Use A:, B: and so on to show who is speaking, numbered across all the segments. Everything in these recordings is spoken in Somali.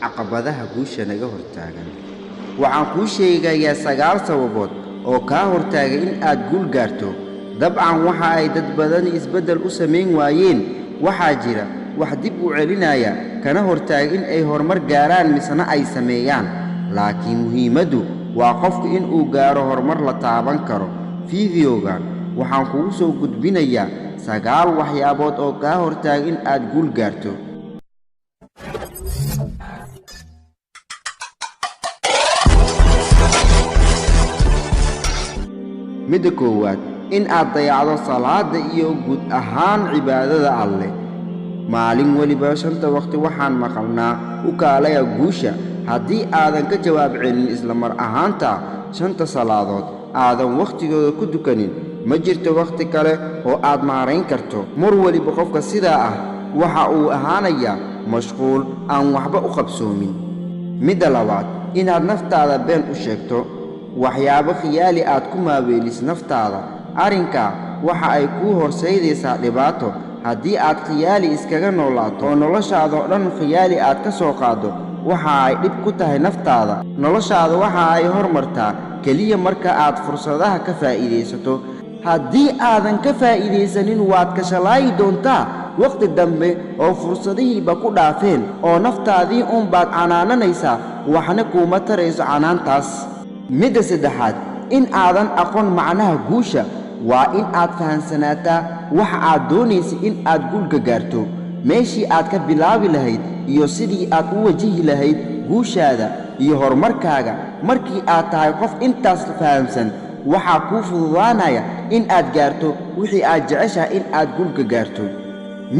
A: caqabadaha guusha naga hortaagan. Waxaan kuu sheegayaa 9 sababood oo kaa hortaagay in aad guul gaarto. dabcan waxa ay dad badan isbedel u sameyn waayeen. waxaa jira wax dib u celinaya kana hortaagay in ay horumar gaaraan misna ay sameeyaan. laakiin muhiimadu waa qofku in uu gaaro horumar la taaban karo. fiidiyowgan waxaan kugu soo gudbinayaa 9 waxyaabood oo kaa hortaagay in aad guul gaarto. midda koowaad, in aad dayacdo salaada iyo guud ahaan cibaadada Alle. maalin waliba 5 waqti waxaan maqalnaa u kaalaya guusha. haddii aadan ka jawaab celin isla mar ahaanta 5 salaadood aadan waqtigooda ku dukanin, ma jirto waqti kale oo aad maarayn karto. mar waliba qofka sidaa ah waxa uu ahaanayaa mashquul aan waxba u qabsoomin. midda labaad, inaad naftaada been u sheegto waxyaabo khiyaali aad ku maaweelis naftaada. arrinkaa waxa ay kuu horseedaysaa dhibaato. haddii aad khiyaali iskaga noolaato oo noloshaada oo dhan khiyaali aad ka soo qaado, waxa ay dhib ku tahay naftaada. noloshaada waxa ay hormartaa keliya marka aad fursadaha ka faa'iidaysato. haddii aadan ka faa'iidaysanin waad ka shalaayi doontaa waqti dambe oo fursadihiiba ku dhaafeen oo naftaadii baad canaananaysaa, waxna kuuma tarayso canaantaas. midda saddexaad, in aadan aqoon macnaha guusha. waa in aad fahansanaataa waxa aad doonaysa in aad guulka gaarto, meeshii aad ka bilaabi lahayd iyo sidii aad u wajihi lahayd guushaada iyo horumarkaaga. markii aad tahay qof intaas fahamsan, waxaa kuu fududaanaya in aad gaarto wixii aad jeceshahay in aad guulka gaarto.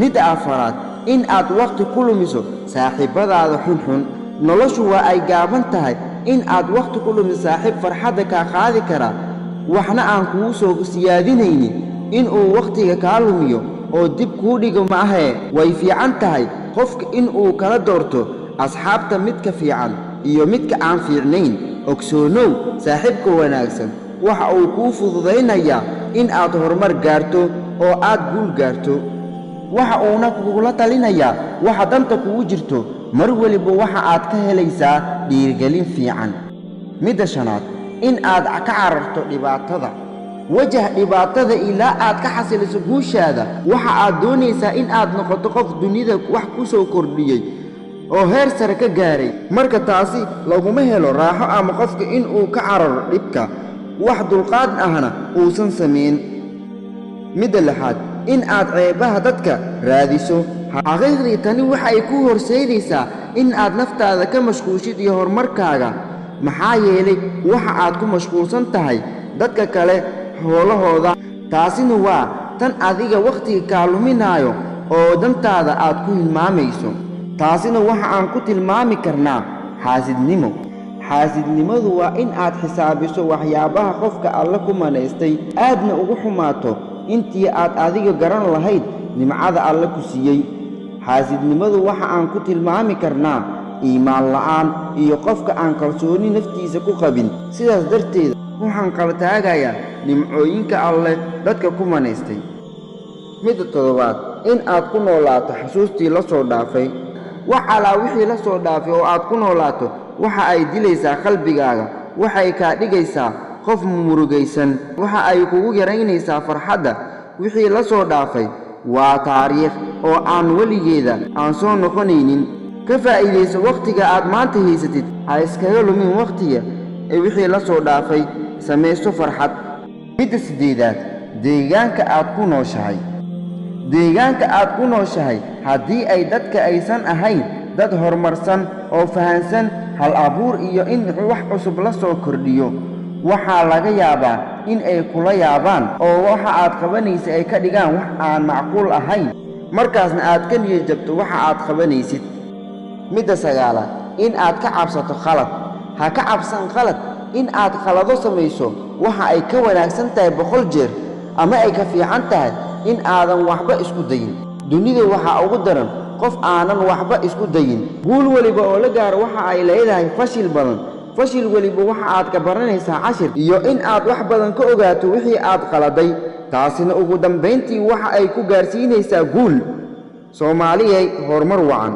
A: midda afaraad, in aad waqti ku lumiso saaxiibadaada xunxun. noloshu waa ay gaaban tahay. in aad waqti ku lumiso saaxiib farxadda kaa qaadi kara waxna aan kugu soo siyaadinaynin, inuu waqtiga kaa lumiyo oo dib kuu dhigo ma ahee. way fiican tahay qofka inuu kala doorto asxaabta midka fiican iyo midka aan fiicnayn. ogsoonow, saaxiibka wanaagsan waxa uu kuu fududaynayaa in aad horumar gaarto oo aad guul gaarto. waxa uuna kugula talinayaa waxa danta kugu jirto. mar waliba waxa aad ka helaysaa dhiirigelin fiican. midda shanaad, in aad ka cararto dhibaatada. wajah dhibaatada ilaa aad ka xasiliso guushaada. waxa aad doonaysaa in aad noqoto qof dunida wax ku soo kordhiyey oo heer sare ka gaaray. marka taasi laguma helo raaxo ama qofka inuu ka cararo dhibka, wax dulqaad ahna uusan samayn. midda lixaad, in aad ceebaha dadka raadiso. xaqiiqdii tani waxay kuu horseedaysaa in aad naftaada ka mashquushid iyo horumarkaaga. maxaa yeelay waxa aad ku mashquulsan tahay dadka kale howlahooda. taasina waa tan adiga waqtiga kaa luminaayo oo dantaada aad ku hilmaamayso. taasina waxa aan ku tilmaami karnaa xaasidnimo. xaasidnimadu waa in aad xisaabiso waxyaabaha qofka Alle ku manaystay, aadna ugu xumaato intii aad adiga garan lahayd nimcada Alle ku siiyey. xaasidnimadu waxa aan ku tilmaami karnaa iimaan la'aan iyo qofka aan kalsooni naftiisa ku qabin. sidaas darteed waxaan kala taagayaa nimcooyinka Alle dadka ku manaystay. midda toddobaad, in aad ku noolaato xasuustii la soo dhaafay. wax alaa wixii la soo dhaafay oo aad ku noolaato waxa ay dilaysaa qalbigaaga. waxay kaa dhigaysaa qof murugaysan. waxa ay kugu yaraynaysaa farxadda. wixii la soo dhaafay waa taariikh oo aan weligeeda aan soo noqonaynin. ka faa'iidayso waqtiga aad maanta haysatid. ha iskaga lumin waqtiga ee wixii la soo dhaafay. samayso farxad. midda siddeedaad, deegaanka aad ku nooshahay. deegaanka aad ku nooshahay haddii ay dadka aysan ahayn dad horumarsan oo fahansan hal abuur iyo in wax cusub la soo kordhiyo, waxaa laga yaabaa in ay kula yaabaan oo waxa aad qabanaysa ay ka dhigaan wax aan macquul ahayn. markaasna aad ka niyad jabto waxa aad qabanaysid. midda sagaalaad, in aad ka cabsato khalad. ha ka cabsan khalad. in aad khalado samayso waxa ay ka wanaagsan tahay 100 jeer ama ay ka fiican tahay in aadan waxba isku dayin. dunida waxaa ugu daran qof aanan waxba isku dayin. guul waliba oo la gaaro waxa ay leedahay fashil badan. fashil waliba waxa aad ka baranaysaa cashir iyo in aad wax badan ka ogaato wixii aad qaladay. taasina ugu dambayntii waxa ay ku gaarsiinaysaa guul. Soomaaliyay horumar wacan.